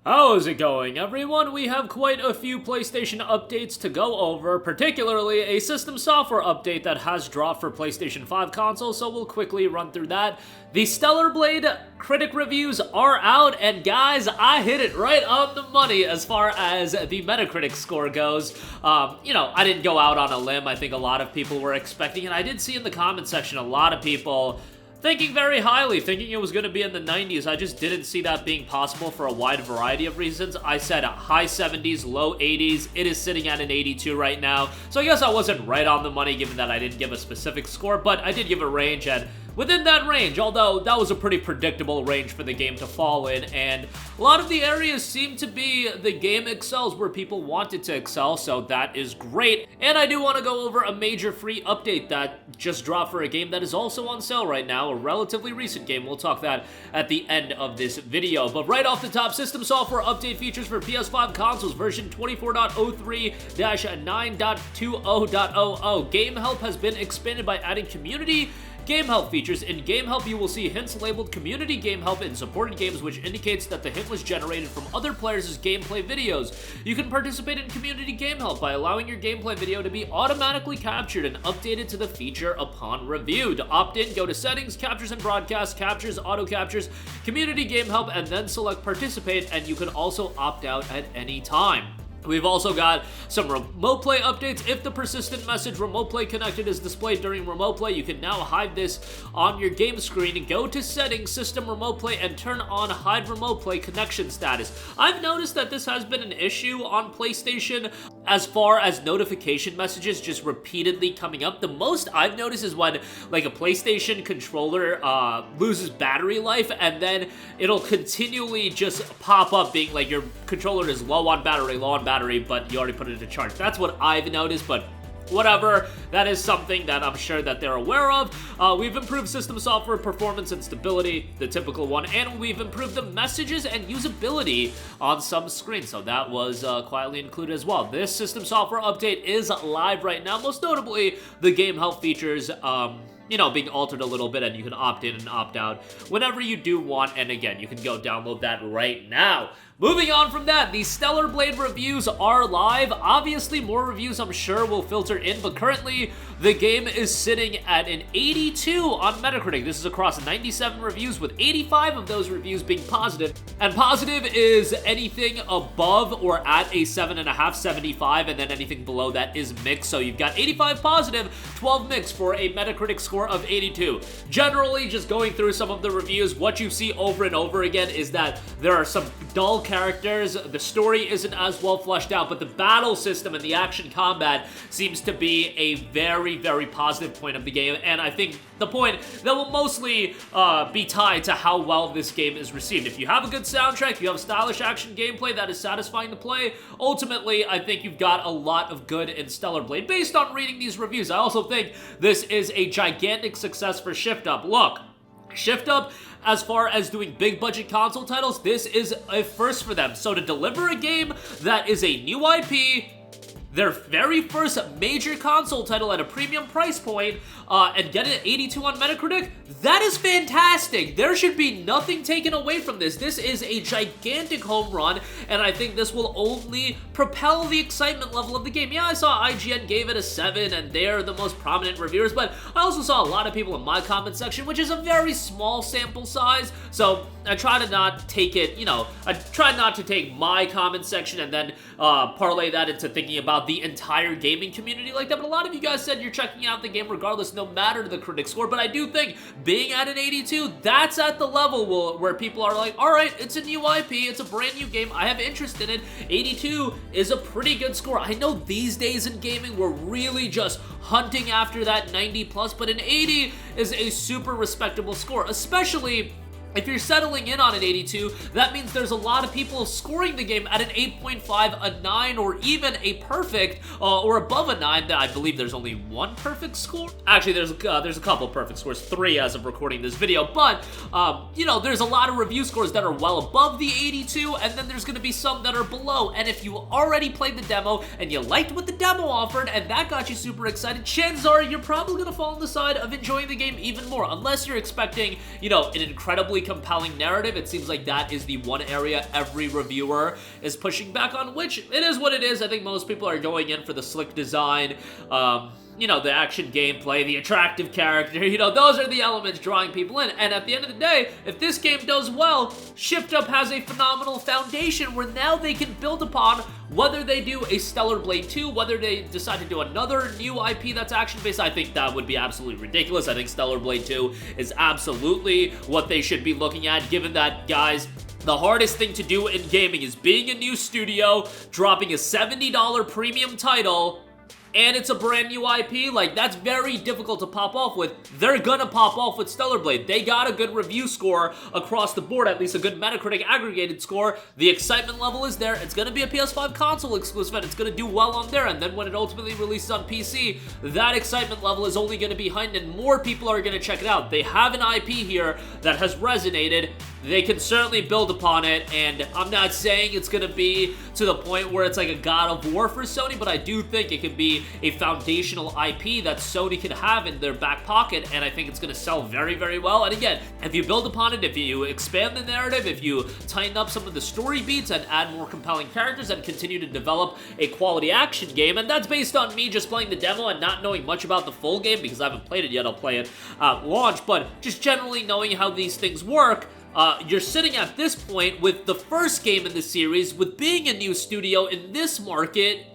How's it going, everyone? We have quite a few PlayStation updates to go over, particularly a system software update that has dropped for PlayStation 5 consoles, so we'll quickly run through that. The Stellar Blade critic reviews are out, and guys, I hit it right on the money as far as the Metacritic score goes. I didn't go out on a limb. I think a lot of people were expecting it. I did see in the comment section a lot of people thinking very highly, thinking it was going to be in the 90s. I just didn't see that being possible for a wide variety of reasons. I said high 70s, low 80s. It is sitting at an 82 right now. So I guess I wasn't right on the money given that I didn't give a specific score, but I did give a range, and within that range, although that was a pretty predictable range for the game to fall in, and a lot of the areas seem to be the game excels where people wanted to excel, so that is great. And I do want to go over a major free update that just dropped for a game that is also on sale right now, a relatively recent game. We'll talk that at the end of this video. But right off the top, system software update features for PS5 consoles version 24.03-9.20.00. Game help has been expanded by adding community game help features. In game help, you will see hints labeled community game help in supported games, which indicates that the hint was generated from other players' gameplay videos. You can participate in community game help by allowing your gameplay video to be automatically captured and updated to the feature upon review. To opt in, go to settings, captures and broadcast, captures, auto captures, community game help, and then select participate, and you can also opt out at any time. We've also got some remote play updates. If the persistent message remote play connected is displayed during remote play, you can now hide this on your game screen. Go to settings, system remote play, and turn on hide remote play connection status. I've noticed that this has been an issue on PlayStation as far as notification messages just repeatedly coming up. The most I've noticed is when like a PlayStation controller loses battery life, and then it'll continually just pop up being like your controller is low on battery, but you already put it into charge. That's what I've noticed, but whatever, that is something that I'm sure that they're aware of. We've improved system software performance and stability, the typical one, and we've improved the messages and usability on some screens, so that was quietly included as well. This system software update is live right now, most notably the game help features being altered a little bit, and you can opt in and opt out whenever you do want, and again, you can go download that right now. Moving on from that, the Stellar Blade reviews are live. Obviously, more reviews I'm sure will filter in, but currently the game is sitting at an 82 on Metacritic. This is across 97 reviews, with 85 of those reviews being positive. And positive is anything above or at a 7.5, 75, and then anything below that is mixed. So you've got 85 positive, 12 mixed for a Metacritic score of 82. Generally, just going through some of the reviews, what you see over and over again is that there are some dull characters, the story isn't as well fleshed out, but the battle system and the action combat seems to be a very, very positive point of the game, and I think the point that will mostly be tied to how well this game is received. If you have a good soundtrack, you have stylish action gameplay that is satisfying to play, ultimately, I think you've got a lot of good in Stellar Blade. Based on reading these reviews, I also think this is a gigantic success for Shift Up. Look, Shift Up, as far as doing big budget console titles, this is a first for them. So to deliver a game that is a new IP, their very first major console title at a premium price point, and get it at 82 on Metacritic, that is fantastic. There should be nothing taken away from this. This is a gigantic home run, and I think this will only propel the excitement level of the game. Yeah, I saw IGN gave it a 7, and they're the most prominent reviewers, but I also saw a lot of people in my comment section, which is a very small sample size, so I try to not take it, I try not to take my comment section and then parlay that into thinking about the entire gaming community like that, but a lot of you guys said you're checking out the game regardless, no matter the critic score, but I do think being at an 82, that's at the level where people are like, alright, it's a new IP, it's a brand new game, I have interest in it. 82 is a pretty good score. I know these days in gaming, we're really just hunting after that 90 plus, but an 80 is a super respectable score, especially if you're settling in on an 82, that means there's a lot of people scoring the game at an 8.5, a 9, or even a perfect, or above a 9. I believe there's only one perfect score. Actually, there's a couple perfect scores, 3 as of recording this video, but, there's a lot of review scores that are well above the 82, and then there's going to be some that are below, and if you already played the demo, and you liked what the demo offered, and that got you super excited, chances are you're probably going to fall on the side of enjoying the game even more, unless you're expecting, an incredibly compelling narrative. It seems like that is the one area every reviewer is pushing back on, which it is what it is. I think most people are going in for the slick design, you know, the action gameplay, the attractive character, you know, those are the elements drawing people in. And at the end of the day, if this game does well, Shift Up has a phenomenal foundation where now they can build upon, whether they do a Stellar Blade 2, whether they decide to do another new IP that's action-based. I think that would be absolutely ridiculous. I think Stellar Blade 2 is absolutely what they should be looking at, given that, guys, the hardest thing to do in gaming is being a new studio, dropping a $70 premium title, and it's a brand new IP. Like, that's very difficult to pop off with. They're gonna pop off with Stellar Blade. They got a good review score across the board, at least a good Metacritic aggregated score. The excitement level is there. It's gonna be a PS5 console exclusive, and it's gonna do well on there, and then when it ultimately releases on PC, that excitement level is only gonna be heightened, and more people are gonna check it out. They have an IP here that has resonated. They can certainly build upon it, and I'm not saying it's gonna be to the point where it's like a God of War for Sony, but I do think it can be a foundational IP that Sony can have in their back pocket, and I think it's gonna sell very, very well. And again, if you build upon it, if you expand the narrative, if you tighten up some of the story beats and add more compelling characters and continue to develop a quality action game, and that's based on me just playing the demo and not knowing much about the full game because I haven't played it yet. I'll play it at launch, but just generally knowing how these things work, you're sitting at this point with the first game in the series, with being a new studio in this market,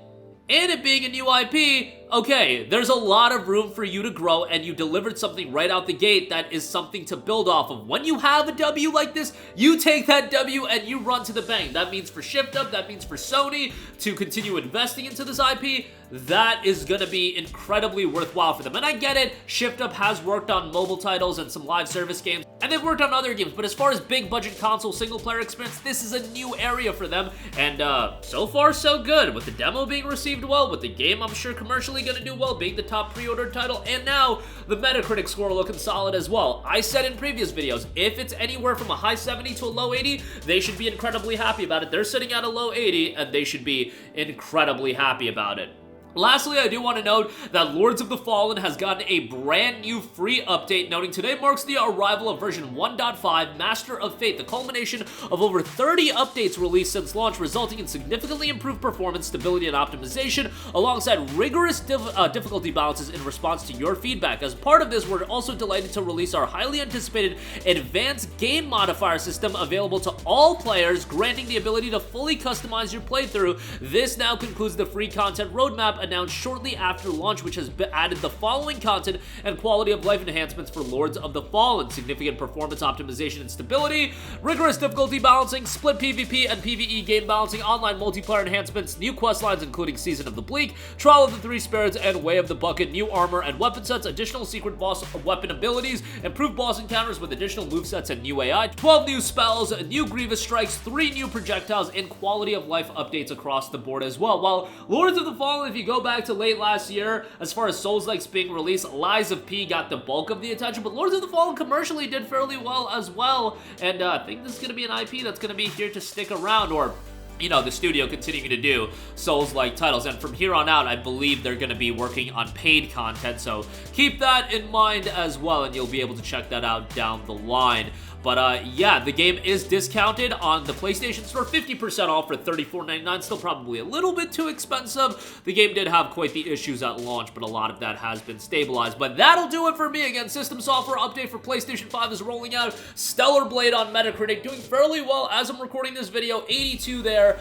and it being a new IP, okay, there's a lot of room for you to grow, and you delivered something right out the gate that is something to build off of. When you have a W like this, you take that W and you run to the bank. That means for Shift Up, that means for Sony to continue investing into this IP. That is going to be incredibly worthwhile for them. And I get it, Shift Up has worked on mobile titles and some live service games, and they've worked on other games, but as far as big budget console single player experience, this is a new area for them, and so far so good, with the demo being received well, with the game I'm sure commercially gonna do well, being the top pre-ordered title, and now the Metacritic score looking solid as well. I said in previous videos, if it's anywhere from a high 70 to a low 80, they should be incredibly happy about it. They're sitting at a low 80, and they should be incredibly happy about it. Lastly, I do want to note that Lords of the Fallen has gotten a brand new free update, noting today marks the arrival of version 1.5 Master of Fate, the culmination of over 30 updates released since launch, resulting in significantly improved performance, stability, and optimization, alongside rigorous difficulty balances in response to your feedback. As part of this, we're also delighted to release our highly anticipated advanced game modifier system, available to all players, granting the ability to fully customize your playthrough. This now concludes the free content roadmap announced shortly after launch, which has added the following content and quality of life enhancements for Lords of the Fallen: significant performance optimization and stability, rigorous difficulty balancing, split PvP and PvE game balancing, online multiplayer enhancements, new quest lines including Season of the Bleak, Trial of the Three Spirits, and Way of the Bucket, new armor and weapon sets, additional secret boss weapon abilities, improved boss encounters with additional movesets and new AI, 12 new spells, new Grievous Strikes, 3 new projectiles, and quality of life updates across the board as well. While Lords of the Fallen, if you go back to late last year, as far as Souls-likes being released, Lies of P got the bulk of the attention, but Lords of the Fallen commercially did fairly well as well, and I think this is going to be an IP that's going to be here to stick around, or, you know, the studio continuing to do Souls-like titles. And from here on out, I believe they're going to be working on paid content, so keep that in mind as well, and you'll be able to check that out down the line. But yeah, the game is discounted on the PlayStation Store, 50% off for $34.99, still probably a little bit too expensive. The game did have quite the issues at launch, but a lot of that has been stabilized. But that'll do it for me. Again, system software update for PlayStation 5 is rolling out. Stellar Blade on Metacritic, doing fairly well as I'm recording this video, 82 there.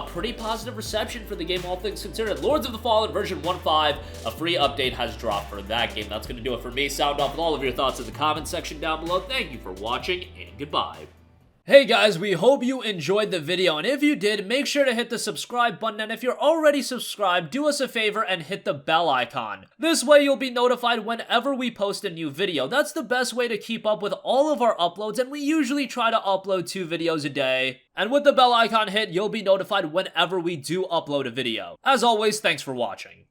Pretty positive reception for the game, all things considered. Lords of the Fallen version 1.5, a free update has dropped for that game. That's going to do it for me. Sound off with all of your thoughts in the comment section down below. Thank you for watching, and goodbye. Hey guys, we hope you enjoyed the video, and if you did, make sure to hit the subscribe button, and if you're already subscribed, do us a favor and hit the bell icon. This way you'll be notified whenever we post a new video. That's the best way to keep up with all of our uploads, and we usually try to upload 2 videos a day. And with the bell icon hit, you'll be notified whenever we do upload a video. As always, thanks for watching.